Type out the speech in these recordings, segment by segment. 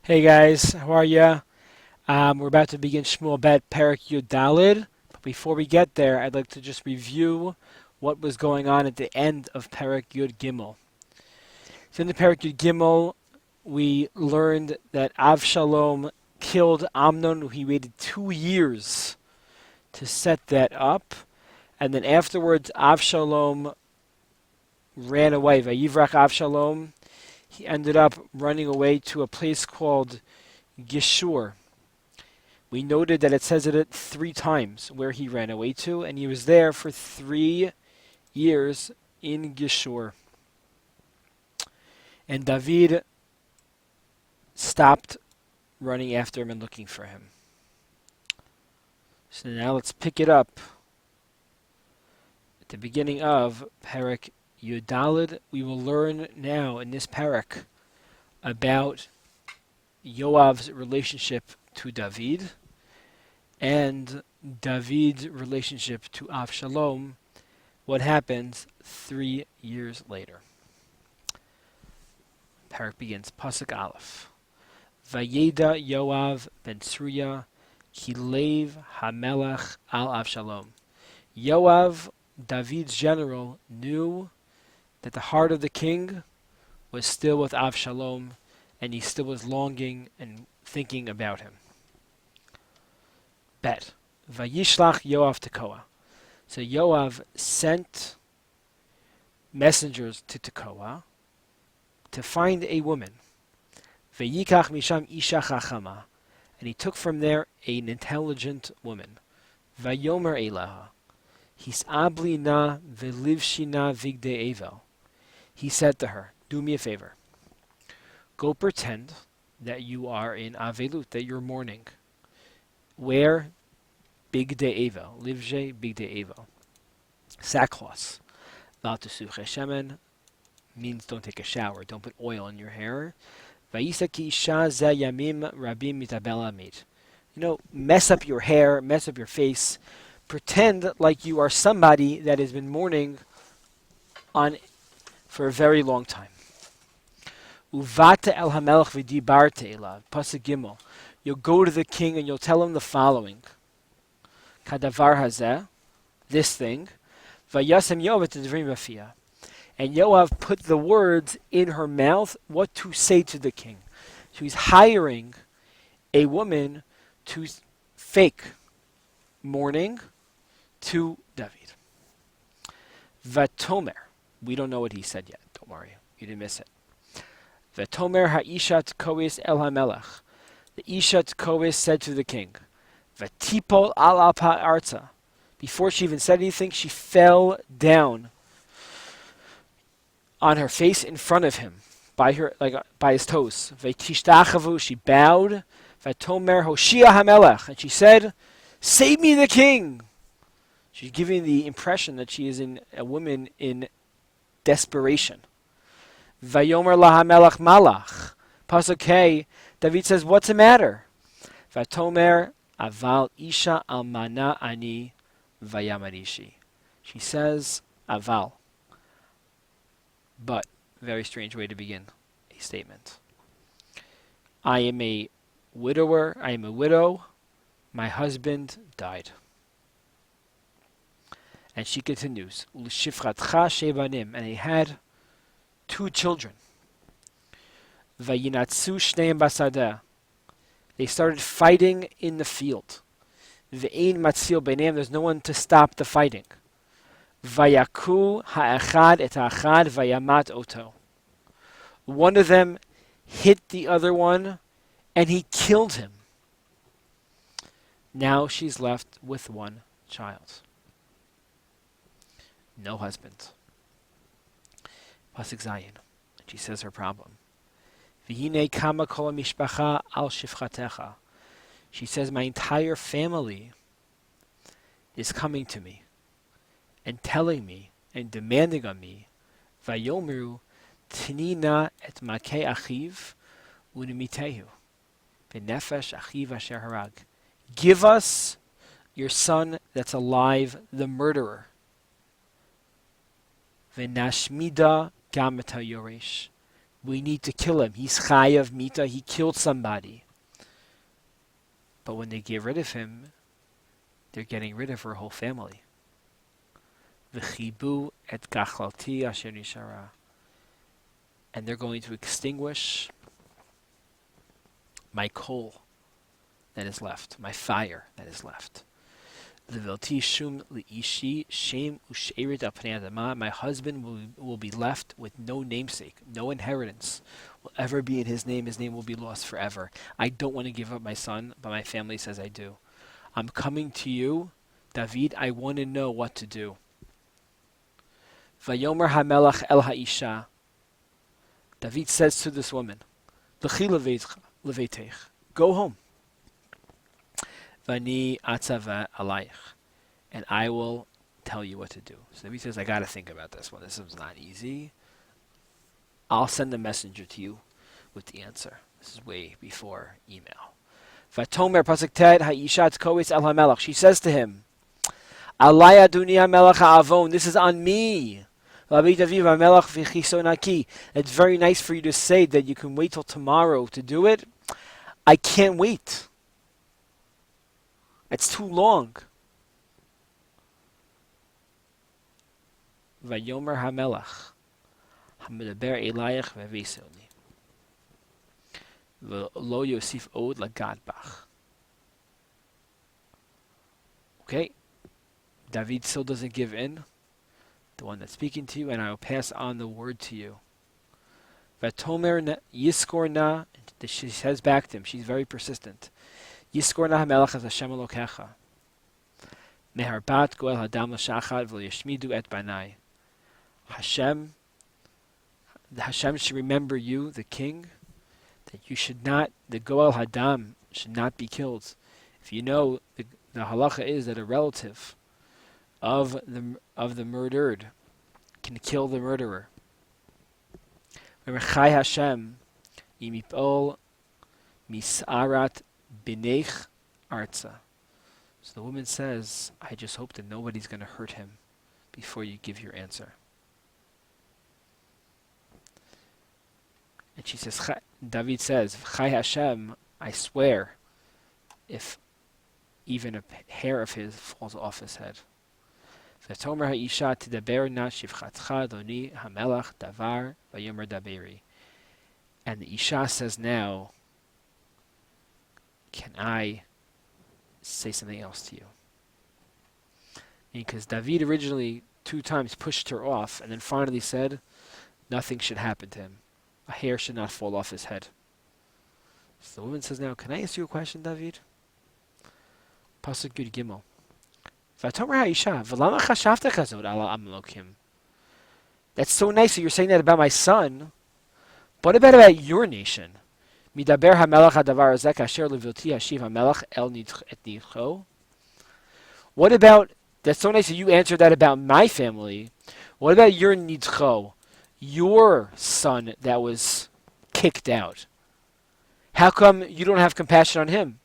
Hey guys, how are ya? We're about to begin Shmuel Bet Perek Yud Dalid, but before we get there, I'd like to just review what was going on at the end of Perek Yud Gimel. So in the Perek Yud Gimel, we learned that Avshalom killed Amnon. He waited 2 years to set that up, and then afterwards Avshalom ran away. Vayivrach Avshalom. He ended up running away to a place called Gishur. We noted that it says it 3 times where he ran away to, and he was there for 3 years in Gishur. And David stopped running after him and looking for him. So now let's pick it up at the beginning of Perek Yudalid. We will learn now in this Perek about Yoav's relationship to David and David's relationship to Avshalom, what happens 3 years later. Perek begins, Pasuk Aleph. Vayeda Yoav ben Tzuria ki lev hamelech al Avshalom. Yoav, David's general, knew that the heart of the king was still with Avshalom, and he still was longing and thinking about him. Bet. Vayishlach Yoav Tekoa. So Yoav sent messengers to Tekoa to find a woman. Vayikach misham isha chachama. And he took from there an intelligent woman. Vayomer elaha. Hisabli na velivshina vigde evel. He said to her, do me a favor. Go pretend that you are in Avelut, that you're mourning. Wear big de evel, livje big de evel, sackcloth. Val tesuche shemen means don't take a shower, don't put oil in your hair. Vayisa ki isha ze yamim rabim mitabel amit. Mess up your hair, mess up your face, pretend like you are somebody that has been mourning on for a very long time. Uvata el hamelech v'dibarte elav. Pasuk Gimel. You'll go to the king and you'll tell him the following. Kadavar hazeh, this thing. Vayasem Yoav et devrim b'fiyah. And Yoav put the words in her mouth, what to say to the king. So he's hiring a woman to fake mourning to David. Vatomer. We don't know what he said yet. Don't worry. You didn't miss it. Vatomer ha'isha tkois el hamelech. The Isha Tkois said to the king, Vatipol al arza. Before she even said anything, she fell down on her face in front of him, by his toes. Vatishtachavу, she bowed. Vatomer Hoshia Hamelech, and she said, save me the king. She's giving the impression that she is a woman in desperation. Vayomer lahamelech malach. Pasuk Hey, David says, what's the matter? Vatomer aval isha almana ani vayamarishi. She says, aval. But, very strange way to begin a statement. I am a widower, I am a widow, my husband died. And she continues, Ulshifratcha shevanim, and he had 2 children. Vayinatsu shneim basadeh. They started fighting in the field. Ve'ein matzil b'neim. There's no one to stop the fighting. Vayaku ha'echad et ha'achad vayamat oto. One of them hit the other one, and he killed him. Now she's left with 1 child. No husband. Pasuk Zayin. She says her problem. V'hinei kama kol mishpacha al shifchatecha. She says, my entire family is coming to me and telling me and demanding on me, Vayomru tinina et makei achiv unimitehu benefesh achiv asher harag. Give us your son that's alive, the murderer. V'nashmida gam et hayoresh. We need to kill him. He's chayav mita. He killed somebody. But when they get rid of him, they're getting rid of her whole family. V'chibu et gachlalti asher nishara. And they're going to extinguish my coal that is left, my fire that is left. L'vilti shum li'ishi shem u'sheirit al pnei adama. My husband will be left with no namesake, no inheritance will ever be in his name. His name will be lost forever. I don't want to give up my son, but my family says I do. I'm coming to you, David. I want to know what to do. Vayomer hamelach el ha'isha. David says to this woman, L'chi leveitech, go home. Vani atzava alayich, and I will tell you what to do. So David says, I got to think about this one. This is not easy. I'll send a messenger to you with the answer. This is way before email. Vatomer pasuk tet ha'isha tkowis el hamelach. She says to him, Alay aduni hamelach ha'avon. This is on me. It's very nice for you to say that you can wait till tomorrow to do it. I can't wait. It's too long. Vayomer hamelach hamedaber elayich v'veisoni v'lo yosif od lagad bach. Okay, David still doesn't give in. The one that's speaking to you, and I will pass on the word to you. Vatomer yiskorna. She says back to him. She's very persistent. Yiskorna hamelach as Hashem Elokecha. Meharbat goel hadam l'shachad v'yashmidu et banai. Hashem should remember you, the king, that you should not, the goel hadam should not be killed. If you know, the halacha is that a relative of the murdered can kill the murderer. Chai Hashem imipol misarat binech arza. So the woman says, I just hope that nobody's going to hurt him before you give your answer. And she says, David says, Chai Hashem, I swear, if even a hair of his falls off his head. V'tomer ha'isha tidaber na shivchatcha doni hamelach davar vayomer daberi. And the Isha says now, can I say something else to you? Because David originally 2 times pushed her off and then finally said, nothing should happen to him. A hair should not fall off his head. So the woman says now, can I ask you a question, David? Pasuk Yud Gimel. That's so nice that you're saying that about my son. What about your nation? What about, that's so nice that you answered that about my family. What about your nidcho, your son that was kicked out? How come you don't have compassion on him?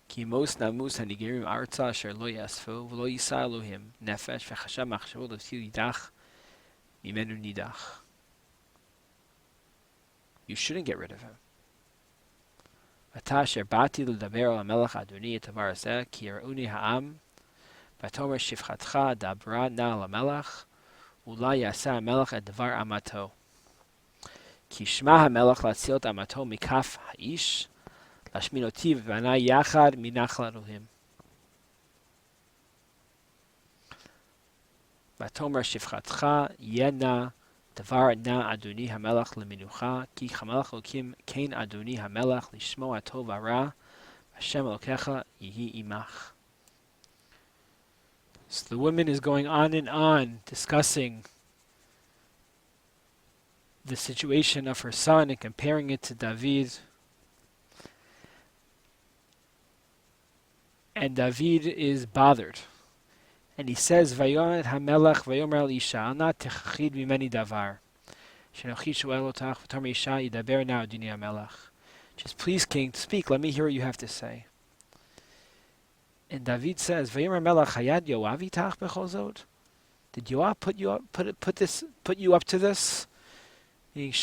Kimos namus hanigirim arza asher lo yasfo v'lo yisa Elohim nefesh v'chashav machshavo l'sil yidach mimenu nidach. You shouldn't get rid of him. V'ata asher bati l'daber al hamelach adoni et havar hazeh ki yira'uni ha'am v'tomer shivchatcha dabra na al hamelach ula yasa hamelach et davar amato ki shma hamelach latzil et amato mikaf ha'ish Lashminoti v'ana yachad minachal Elohim. V'tomer shivchatcha yena davar na adoni hamelach leminucha ki chamelach Elokim kein adoni hamelach lishmo atov hara Hashem Elokecha yihi imach. So the woman is going on and on discussing the situation of her son and comparing it to David. And David is bothered. And he says, Vayomer hamelach vayomer al isha, al na techachid mimeni davar. Shenochi shoel otach v'tomer isha yidaber na adoni hamelach. Just please, king, speak. Let me hear what you have to say. And David says, Vayomer hamelach hayad yoav itach bechol zot. Did Yoav put you up to this? Meaning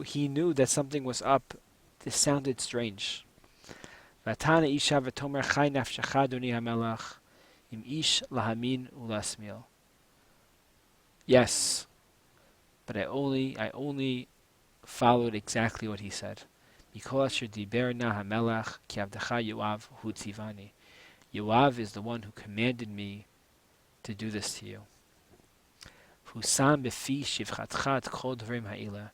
he knew that something was up. This sounded strange. Vatana isha v'tomer chai nafshecha adoni hamelach im ish lahamin ulasmil. Yes, but I only followed exactly what he said. Mikol asher diber na hamelach ki avdecha Yoav hu tzivani. Yoav is the one who commanded me to do this to you. Husam befi shivchatcha et kol dvarim ha'ila.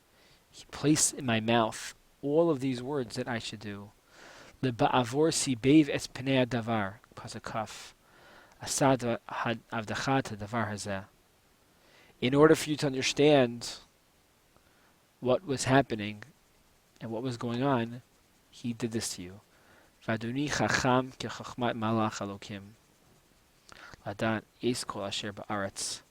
He placed in my mouth all of these words that I should do. Leba'avor sibev es pnei davar. Pasukaf. Asad avdecha davar hazeh. In order for you to understand what was happening and what was going on, he did this to you. Vaduni chacham kechachmat malach Elokim. Ladan es kol asher ba'aretz.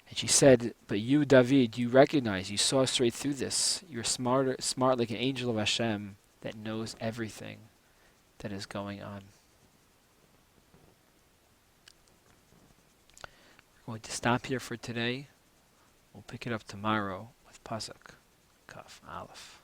And she said, but you, David, you recognize, you saw straight through this. You're smart like an angel of Hashem that knows everything that is going on. We're going to stop here for today. We'll pick it up tomorrow with Pasuk Kaf Aleph.